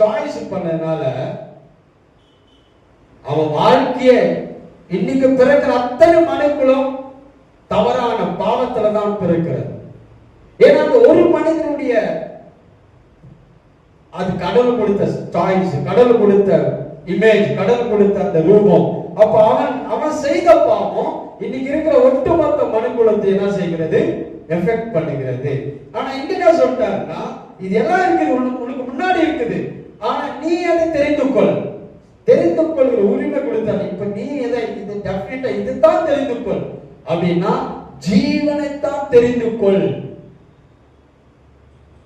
Choice பண்ணதுனால அவன் வாழ்க்கையே இன்னைக்கு பிறக்கிற அத்தனை மனுக்களும் தவறான பாவத்துல தான் பிறக்கிறது. ஏன்னா அந்த ஒரு மனிதனுடைய அது கடவுள் கொடுத்த சாய்ஸ், கடவுள் கொடுத்த இமேஜ், கடவுள் கொடுத்த அந்த ரூபம். அப்ப அவன் செய்த பாவம் இன்னைக்கு இருக்கிற ஒட்டுமொத்த மனுக்குலத்தை என்ன செய்கிறது? எஃபெக்ட் பண்ணுகிறது. ஆனா இங்க சொல்லிட்டாருன்னா இது எல்லாம் இருக்குது, உனக்கு முன்னாடி இருக்குது, ஆனா நீ அதை தெரிந்து கொள்கிற உரிமை கொடுத்தாரு. இப்ப நீ எதை இது டெஃபினட்டா இதுதான் தெரிந்து கொள் அப்படின்னா ஜீவனைத்தான் தெரிந்து கொள்.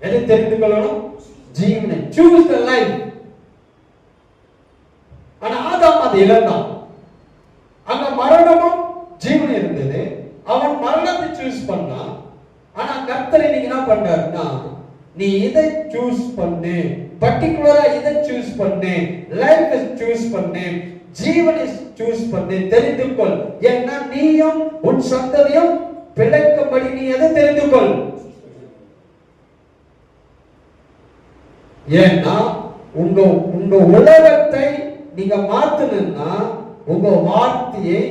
எதை தெரிந்து கொள்ளணும்? ஜீவனை. choose the life. ஆனா ஆதாம் அதை இழந்தான். அங்க மரணமும் ஜீவன் இருந்தது, அவன் மரணத்தை சூஸ் பண்ணான். ஆனா கர்த்தர் இன்னைக்கு என்ன பண்றாருன்னா நீ இதை சூஸ் பண்ணு, பர்టిక్యులரா இதை சூஸ் பண்ணு, லைஃப் சூஸ் பண்ணு, ஜீவனை சூஸ் பண்ணு, தெரிந்து கொள். ஏன்னா நீயும் உன் சந்ததியும் பிழைக்கும்படி நீ எதை தெரிந்து கொள். ஏன்னா உங்க உலகத்தை நீங்க மாத்தணும்னா உங்க வார்த்தையை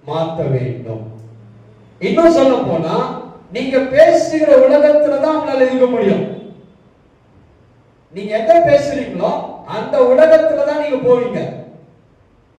மாத்த வேண்டும். இன்னும் சொல்ல போனா நீங்க பேசுகிற உலகத்துல தான் உங்களால இருக்க முடியும். நீங்க எதை பேசுறீங்களோ அந்த உலகத்துல தான் நீங்க போவீங்க.